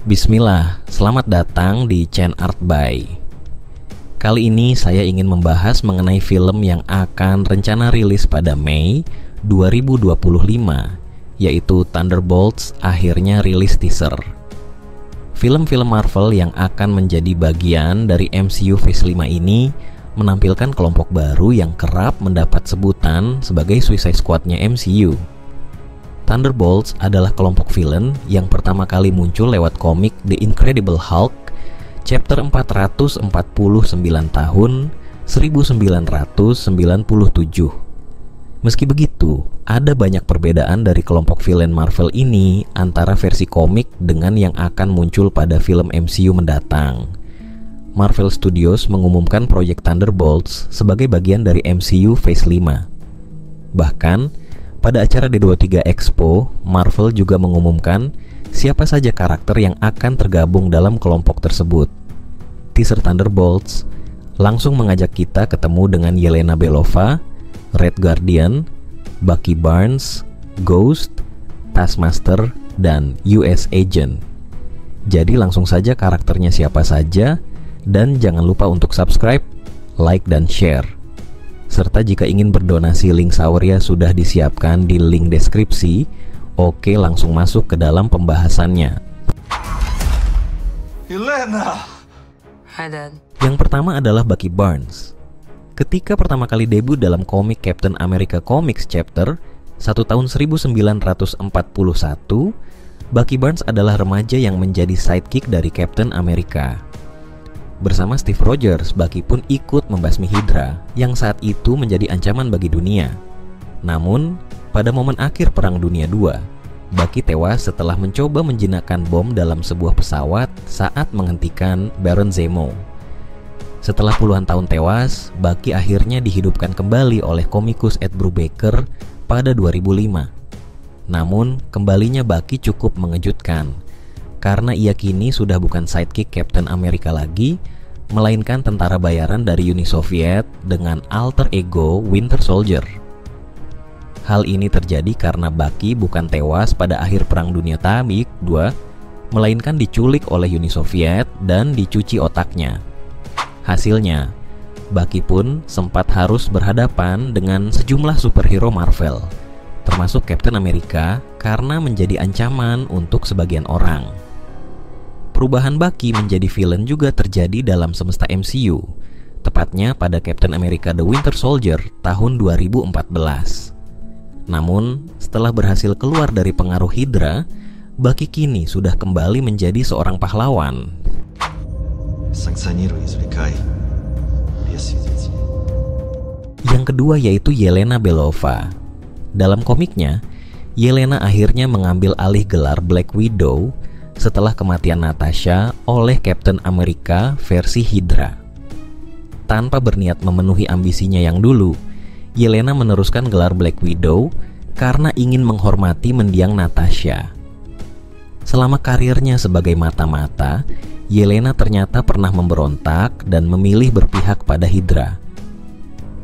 Bismillah, selamat datang di Chen Art By. Kali ini saya ingin membahas mengenai film yang akan rencana rilis pada Mei 2025, yaitu Thunderbolts akhirnya rilis teaser. Film-film Marvel yang akan menjadi bagian dari MCU Phase 5 ini menampilkan kelompok baru yang kerap mendapat sebutan sebagai Suicide Squad-nya MCU. Thunderbolts adalah kelompok villain yang pertama kali muncul lewat komik The Incredible Hulk, chapter 449 tahun 1997. Meski begitu, ada banyak perbedaan dari kelompok villain Marvel ini antara versi komik dengan yang akan muncul pada film MCU mendatang. Marvel Studios mengumumkan proyek Thunderbolts sebagai bagian dari MCU Phase 5. Bahkan, pada acara D23 Expo, Marvel juga mengumumkan siapa saja karakter yang akan tergabung dalam kelompok tersebut. Teaser Thunderbolts langsung mengajak kita ketemu dengan Yelena Belova, Red Guardian, Bucky Barnes, Ghost, Taskmaster, dan US Agent. Jadi langsung saja karakternya siapa saja, dan jangan lupa untuk subscribe, like, dan share. Serta jika ingin berdonasi, link Saweria sudah disiapkan di link deskripsi. Oke, langsung masuk ke dalam pembahasannya. Yelena. Hi, Dad. Yang pertama adalah Bucky Barnes. Ketika pertama kali debut dalam komik Captain America Comics Chapter 1 tahun 1941, Bucky Barnes adalah remaja yang menjadi sidekick dari Captain America. Bersama Steve Rogers, Bucky pun ikut membasmi Hydra yang saat itu menjadi ancaman bagi dunia. Namun, pada momen akhir Perang Dunia II, Bucky tewas setelah mencoba menjinakkan bom dalam sebuah pesawat saat menghentikan Baron Zemo. Setelah puluhan tahun tewas, Bucky akhirnya dihidupkan kembali oleh komikus Ed Brubaker pada 2005. Namun, kembalinya Bucky cukup mengejutkan, karena ia kini sudah bukan sidekick Captain America lagi, melainkan tentara bayaran dari Uni Soviet dengan alter ego Winter Soldier. Hal ini terjadi karena Bucky bukan tewas pada akhir Perang Dunia II, melainkan diculik oleh Uni Soviet dan dicuci otaknya. Hasilnya, Bucky pun sempat harus berhadapan dengan sejumlah superhero Marvel, termasuk Captain America, karena menjadi ancaman untuk sebagian orang. Perubahan Bucky menjadi villain juga terjadi dalam semesta MCU, tepatnya pada Captain America The Winter Soldier tahun 2014. Namun, setelah berhasil keluar dari pengaruh Hydra, Bucky kini sudah kembali menjadi seorang pahlawan. Yang kedua yaitu Yelena Belova. Dalam komiknya, Yelena akhirnya mengambil alih gelar Black Widow setelah kematian Natasha oleh Captain America versi Hydra. Tanpa berniat memenuhi ambisinya yang dulu, Yelena meneruskan gelar Black Widow karena ingin menghormati mendiang Natasha. Selama karirnya sebagai mata-mata, Yelena ternyata pernah memberontak dan memilih berpihak pada Hydra.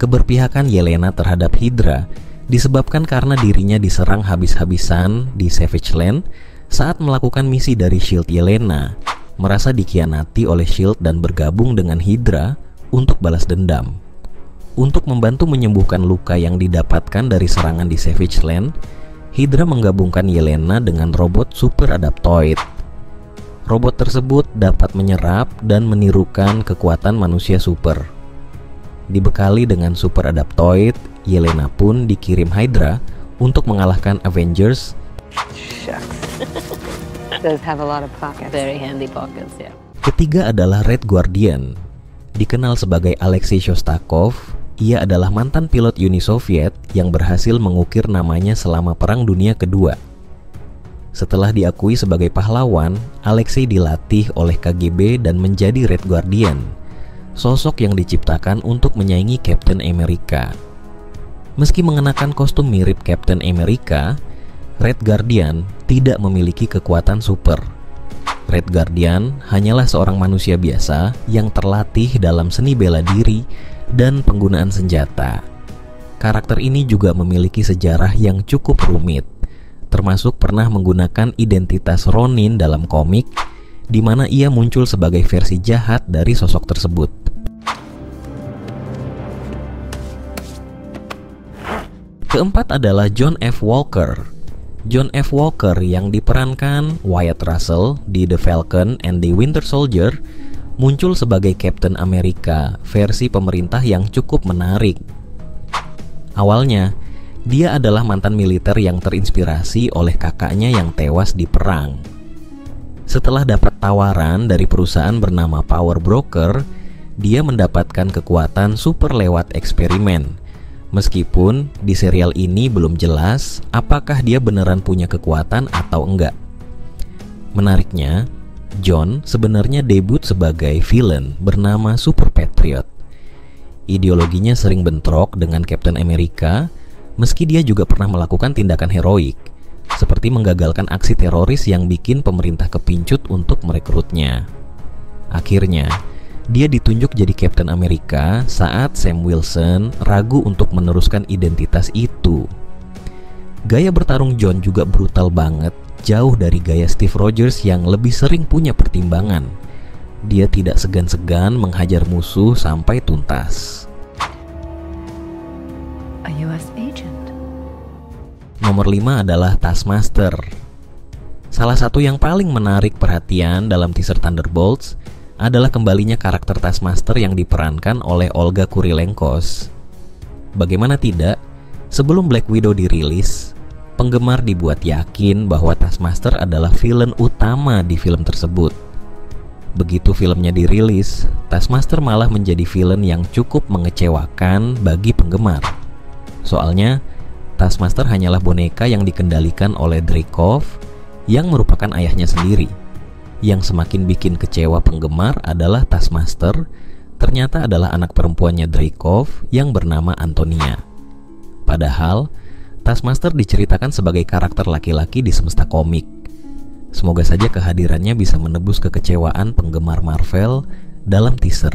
Keberpihakan Yelena terhadap Hydra disebabkan karena dirinya diserang habis-habisan di Savage Land saat melakukan misi dari S.H.I.E.L.D. Yelena merasa dikhianati oleh S.H.I.E.L.D. dan bergabung dengan Hydra untuk balas dendam. Untuk membantu menyembuhkan luka yang didapatkan dari serangan di Savage Land, Hydra menggabungkan Yelena dengan robot Super Adaptoid. Robot tersebut dapat menyerap dan menirukan kekuatan manusia super. Dibekali dengan Super Adaptoid, Yelena pun dikirim Hydra untuk mengalahkan Avengers. Does have a lot of pockets. Very handy pockets, yeah. Ketiga adalah Red Guardian. Dikenal sebagai Alexei Shostakov, ia adalah mantan pilot Uni Soviet yang berhasil mengukir namanya selama Perang Dunia Kedua. Setelah diakui sebagai pahlawan, Alexei dilatih oleh KGB dan menjadi Red Guardian, sosok yang diciptakan untuk menyaingi Captain America. Meski mengenakan kostum mirip Captain America, Red Guardian tidak memiliki kekuatan super. Red Guardian hanyalah seorang manusia biasa yang terlatih dalam seni bela diri dan penggunaan senjata. Karakter ini juga memiliki sejarah yang cukup rumit, termasuk pernah menggunakan identitas Ronin dalam komik di mana ia muncul sebagai versi jahat dari sosok tersebut. Keempat adalah John F. Walker. John F. Walker yang diperankan Wyatt Russell di The Falcon and the Winter Soldier muncul sebagai Captain America versi pemerintah yang cukup menarik. Awalnya, dia adalah mantan militer yang terinspirasi oleh kakaknya yang tewas di perang. Setelah dapat tawaran dari perusahaan bernama Power Broker, dia mendapatkan kekuatan super lewat eksperimen. Meskipun di serial ini belum jelas apakah dia beneran punya kekuatan atau enggak. Menariknya, John sebenarnya debut sebagai villain bernama Super Patriot. Ideologinya sering bentrok dengan Captain America, meski dia juga pernah melakukan tindakan heroik, seperti menggagalkan aksi teroris yang bikin pemerintah kepincut untuk merekrutnya. Akhirnya, dia ditunjuk jadi Captain America saat Sam Wilson ragu untuk meneruskan identitas itu. Gaya bertarung John juga brutal banget, jauh dari gaya Steve Rogers yang lebih sering punya pertimbangan. Dia tidak segan-segan menghajar musuh sampai tuntas. A US agent. Nomor 5 adalah Taskmaster. Salah satu yang paling menarik perhatian dalam teaser Thunderbolts adalah kembalinya karakter Taskmaster yang diperankan oleh Olga Kurylenkos. Bagaimana tidak, sebelum Black Widow dirilis, penggemar dibuat yakin bahwa Taskmaster adalah villain utama di film tersebut. Begitu filmnya dirilis, Taskmaster malah menjadi villain yang cukup mengecewakan bagi penggemar. Soalnya, Taskmaster hanyalah boneka yang dikendalikan oleh Dreykov yang merupakan ayahnya sendiri. Yang semakin bikin kecewa penggemar adalah Taskmaster ternyata adalah anak perempuannya Dreykov yang bernama Antonia. Padahal, Taskmaster diceritakan sebagai karakter laki-laki di semesta komik. Semoga saja kehadirannya bisa menebus kekecewaan penggemar Marvel dalam teaser.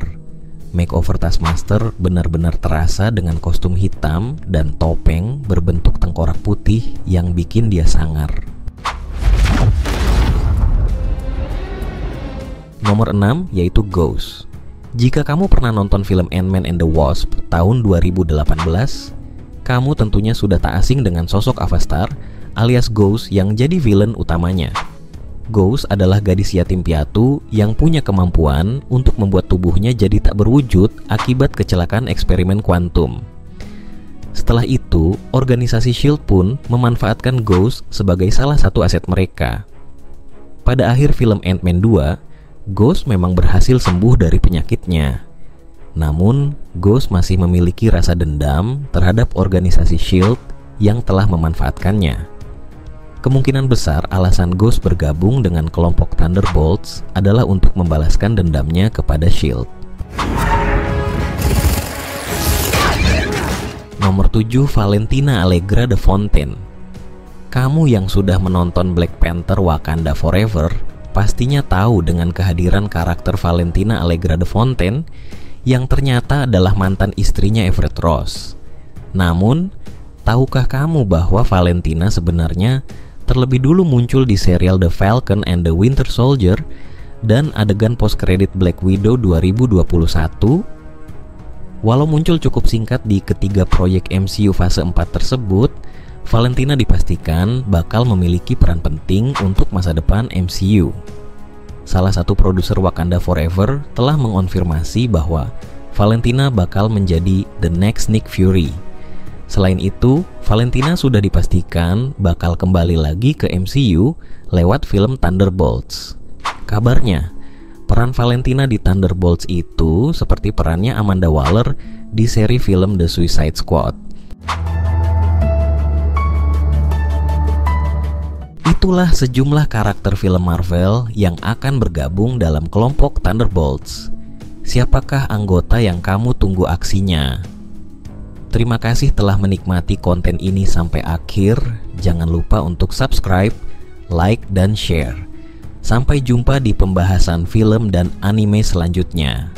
Makeover Taskmaster benar-benar terasa dengan kostum hitam dan topeng berbentuk tengkorak putih yang bikin dia sangar. Nomor 6 yaitu Ghost. Jika kamu pernah nonton film Ant-Man and the Wasp tahun 2018, kamu tentunya sudah tak asing dengan sosok Avastar alias Ghost yang jadi villain utamanya. Ghost adalah gadis yatim piatu yang punya kemampuan untuk membuat tubuhnya jadi tak berwujud akibat kecelakaan eksperimen kuantum. Setelah itu, organisasi S.H.I.E.L.D. pun memanfaatkan Ghost sebagai salah satu aset mereka. Pada akhir film Ant-Man 2, Ghost memang berhasil sembuh dari penyakitnya. Namun, Ghost masih memiliki rasa dendam terhadap organisasi S.H.I.E.L.D. yang telah memanfaatkannya. Kemungkinan besar alasan Ghost bergabung dengan kelompok Thunderbolts adalah untuk membalaskan dendamnya kepada S.H.I.E.L.D. Nomor 7, Valentina Allegra de Fontaine. Kamu yang sudah menonton Black Panther Wakanda Forever pastinya tahu dengan kehadiran karakter Valentina Allegra de Fontaine yang ternyata adalah mantan istrinya Everett Ross. Namun, tahukah kamu bahwa Valentina sebenarnya terlebih dulu muncul di serial The Falcon and the Winter Soldier dan adegan post-credit Black Widow 2021? Walau muncul cukup singkat di ketiga proyek MCU fase 4 tersebut, Valentina dipastikan bakal memiliki peran penting untuk masa depan MCU. Salah satu produser Wakanda Forever telah mengonfirmasi bahwa Valentina bakal menjadi the next Nick Fury. Selain itu, Valentina sudah dipastikan bakal kembali lagi ke MCU lewat film Thunderbolts. Kabarnya, peran Valentina di Thunderbolts itu seperti perannya Amanda Waller di seri film The Suicide Squad. Itulah sejumlah karakter film Marvel yang akan bergabung dalam kelompok Thunderbolts. Siapakah anggota yang kamu tunggu aksinya? Terima kasih telah menikmati konten ini sampai akhir. Jangan lupa untuk subscribe, like, dan share. Sampai jumpa di pembahasan film dan anime selanjutnya.